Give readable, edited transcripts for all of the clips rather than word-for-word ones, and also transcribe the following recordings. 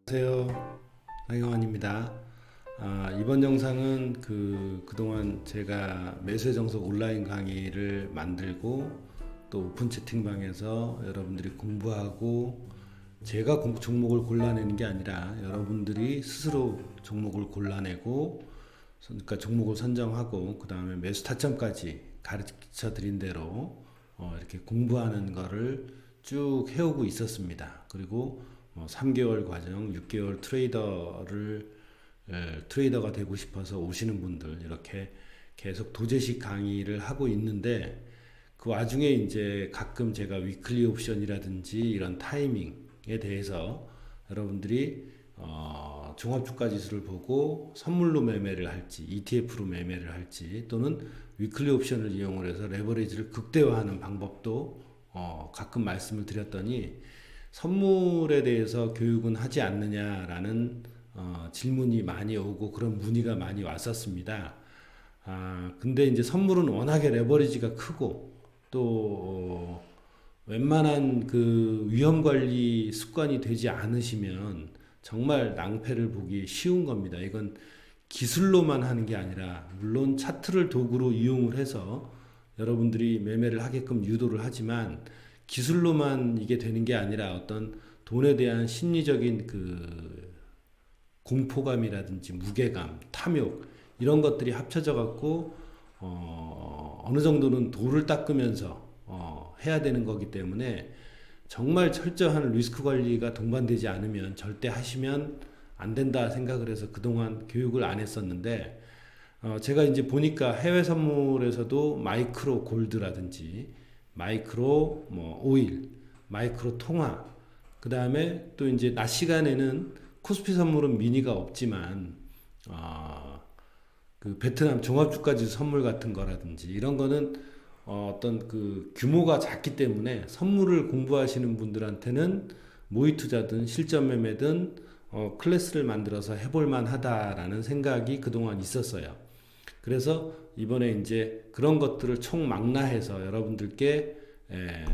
안녕하세요. 나경원입니다. 이번 영상은 그동안 제가 매수의 정석 온라인 강의를 만들고 또 오픈 채팅방에서 여러분들이 공부하고 제가 종목을 골라내는 게 아니라 여러분들이 스스로 종목을 골라내고 그러니까 종목을 선정하고 그 다음에 매수 타점까지 가르쳐 드린 대로 이렇게 공부하는 거를 쭉 해오고 있었습니다. 그리고 3개월 과정, 6개월 트레이더가 되고 싶어서 오시는 분들 이렇게 계속 도제식 강의를 하고 있는데 그 와중에 이제 가끔 제가 위클리 옵션이라든지 이런 타이밍에 대해서 여러분들이 종합주가 지수를 보고 선물로 매매를 할지 ETF로 매매를 할지 또는 위클리 옵션을 이용을 해서 레버리지를 극대화하는 방법도 가끔 말씀을 드렸더니 선물에 대해서 교육은 하지 않느냐라는 질문이 많이 오고 그런 문의가 많이 왔었습니다. 근데 이제 선물은 워낙에 레버리지가 크고 또 웬만한 그 위험 관리 습관이 되지 않으시면 정말 낭패를 보기 쉬운 겁니다. 이건 기술로만 하는 게 아니라 물론 차트를 도구로 이용을 해서 여러분들이 매매를 하게끔 유도를 하지만 기술로만 이게 되는 게 아니라 어떤 돈에 대한 심리적인 그 공포감이라든지 무게감, 탐욕 이런 것들이 합쳐져 갖고 어느 정도는 돌을 닦으면서 해야 되는 거기 때문에 정말 철저한 리스크 관리가 동반되지 않으면 절대 하시면 안 된다 생각을 해서 그동안 교육을 안 했었는데 제가 이제 보니까 해외 선물에서도 마이크로 골드라든지 마이크로 오일, 마이크로 통화, 그 다음에 또 이제 낮 시간에는 코스피 선물은 미니가 없지만 그 베트남 종합주가지수 선물 같은 거라든지 이런 거는 어떤 그 규모가 작기 때문에 선물을 공부하시는 분들한테는 모의 투자든 실전 매매든 클래스를 만들어서 해볼 만하다라는 생각이 그동안 있었어요. 그래서 이번에 이제 그런 것들을 총망라해서 여러분들께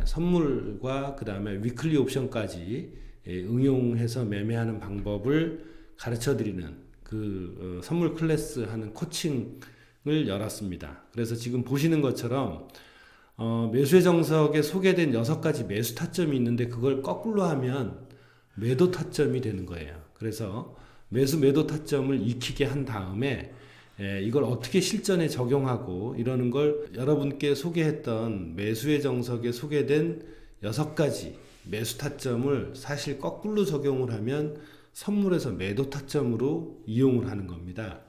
선물과 그 다음에 위클리 옵션까지 응용해서 매매하는 방법을 가르쳐 드리는 그 선물 클래스 하는 코칭을 열었습니다. 그래서 지금 보시는 것처럼 매수의 정석에 소개된 6가지 매수 타점이 있는데 그걸 거꾸로 하면 매도 타점이 되는 거예요. 그래서 매도 타점을 익히게 한 다음에 이걸 어떻게 실전에 적용하고 이러는 걸 여러분께 소개했던 매수의 정석에 소개된 6가지 매수 타점을 사실 거꾸로 적용을 하면 선물에서 매도 타점으로 이용을 하는 겁니다.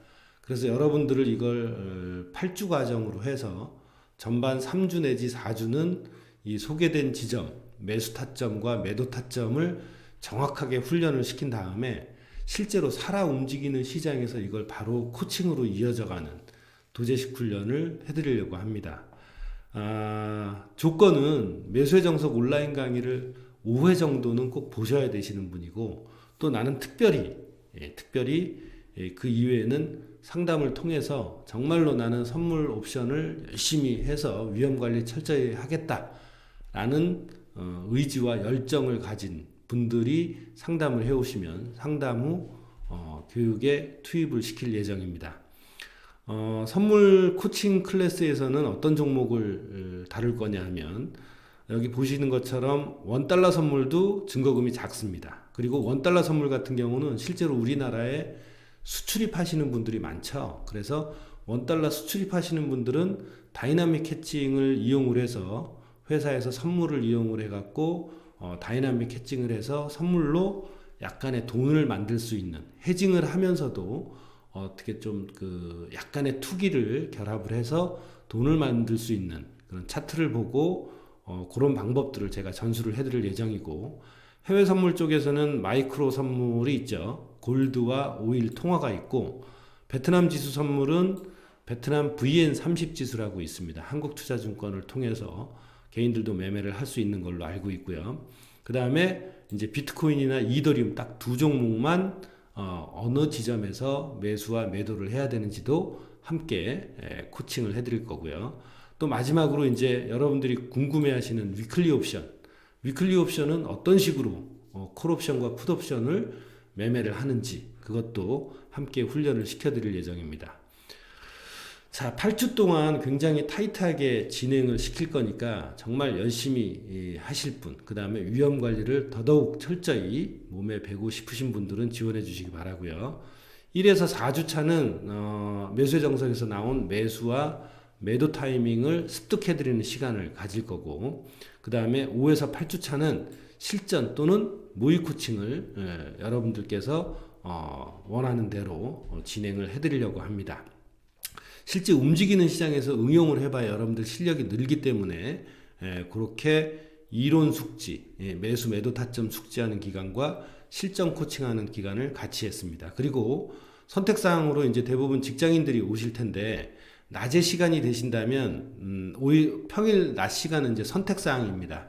그래서 여러분들을 이걸 8주 과정으로 해서 전반 3주 내지 4주는 이 소개된 지점, 매수 타점과 매도 타점을 정확하게 훈련을 시킨 다음에 실제로 살아 움직이는 시장에서 이걸 바로 코칭으로 이어져가는 도제식 훈련을 해드리려고 합니다. 조건은 매수의 정석 온라인 강의를 5회 정도는 꼭 보셔야 되시는 분이고 또 나는 특별히 그 이외에는 상담을 통해서 정말로 나는 선물 옵션을 열심히 해서 위험 관리 철저히 하겠다라는 의지와 열정을 가진 분들이 상담을 해오시면 상담 후 교육에 투입을 시킬 예정입니다. 선물 코칭 클래스에서는 어떤 종목을 다룰 거냐 하면 여기 보시는 것처럼 $1 선물도 증거금이 작습니다. 그리고 $1 선물 같은 경우는 실제로 우리나라에 수출입하시는 분들이 많죠. 그래서 $1 수출입하시는 분들은 다이나믹 해칭을 이용을 해서 회사에서 선물을 이용을 해갖고 다이나믹 해칭을 해서 선물로 약간의 돈을 만들 수 있는 해징을 하면서도 어떻게 좀 그 약간의 투기를 결합을 해서 돈을 만들 수 있는 그런 차트를 보고 그런 방법들을 제가 전수를 해드릴 예정이고 해외 선물 쪽에서는 마이크로 선물이 있죠. 골드와 오일 통화가 있고 베트남 지수 선물은 베트남 VN30 지수라고 있습니다. 한국투자증권을 통해서 개인들도 매매를 할 수 있는 걸로 알고 있고요. 그 다음에 이제 비트코인이나 이더리움 딱 두 종목만 어느 지점에서 매수와 매도를 해야 되는지도 함께 코칭을 해드릴 거고요. 또 마지막으로 이제 여러분들이 궁금해하시는 위클리 옵션. 위클리 옵션은 어떤 식으로 콜 옵션과 풋 옵션을 매매를 하는지 그것도 함께 훈련을 시켜드릴 예정입니다. 자, 8주 동안 굉장히 타이트하게 진행을 시킬 거니까 정말 열심히 하실 분, 그 다음에 위험 관리를 더더욱 철저히 몸에 배고 싶으신 분들은 지원해 주시기 바라고요. 1에서 4주 차는 매수의 정석에서 나온 매수와 매도 타이밍을 습득해 드리는 시간을 가질 거고, 그 다음에 5에서 8주 차는 실전 또는 모의 코칭을 여러분들께서 원하는 대로 진행을 해 드리려고 합니다. 실제 움직이는 시장에서 응용을 해봐야 여러분들 실력이 늘기 때문에 그렇게 이론 숙지, 매수 매도 타점 숙지하는 기간과 실전 코칭하는 기간을 같이 했습니다. 그리고 선택사항으로 이제 대부분 직장인들이 오실 텐데 낮에 시간이 되신다면 평일 낮 시간은 이제 선택사항입니다.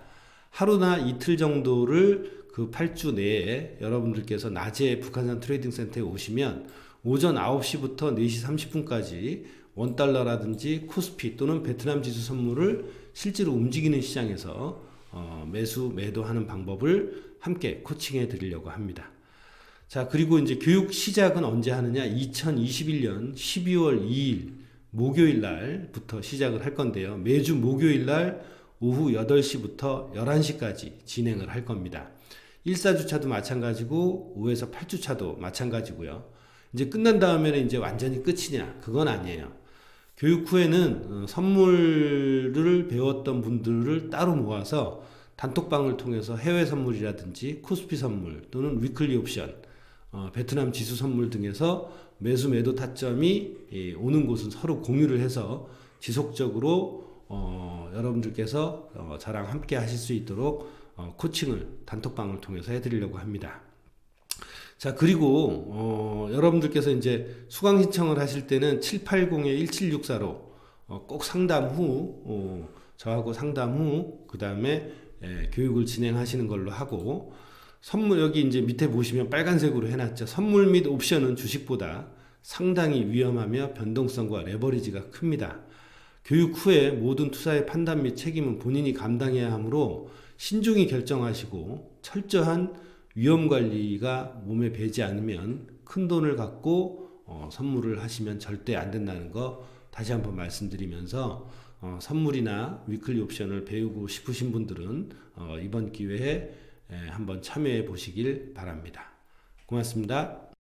하루나 이틀 정도를 그 8주 내에 여러분들께서 낮에 북한산 트레이딩 센터에 오시면 오전 9시부터 4시 30분까지 원달러라든지 코스피 또는 베트남 지수 선물을 실제로 움직이는 시장에서 매수 매도하는 방법을 함께 코칭해 드리려고 합니다. 자, 그리고 이제 교육 시작은 언제 하느냐? 2021년 12월 2일 목요일 날부터 시작을 할 건데요. 매주 목요일 날 오후 8시부터 11시까지 진행을 할 겁니다. 1, 4주차도 마찬가지고 5에서 8주차도 마찬가지고요. 이제 끝난 다음에는 이제 완전히 끝이냐? 그건 아니에요. 교육 후에는 선물을 배웠던 분들을 따로 모아서 단톡방을 통해서 해외 선물이라든지 코스피 선물 또는 위클리 옵션, 베트남 지수 선물 등에서 매수 매도 타점이 오는 곳은 서로 공유를 해서 지속적으로 여러분들께서 저랑 함께 하실 수 있도록 코칭을 단톡방을 통해서 해드리려고 합니다. 자, 그리고 여러분들께서 이제 수강 신청을 하실 때는 780-1764로 꼭 상담 후 저하고 상담 후 그 다음에 교육을 진행하시는 걸로 하고, 선물 여기 이제 밑에 보시면 빨간색으로 해놨죠. 선물 및 옵션은 주식보다 상당히 위험하며 변동성과 레버리지가 큽니다. 교육 후에 모든 투자의 판단 및 책임은 본인이 감당해야 하므로 신중히 결정하시고 철저한 위험 관리가 몸에 배지 않으면 큰 돈을 갖고 선물을 하시면 절대 안 된다는 거 다시 한번 말씀드리면서 선물이나 위클리 옵션을 배우고 싶으신 분들은 이번 기회에 한번 참여해 보시길 바랍니다. 고맙습니다.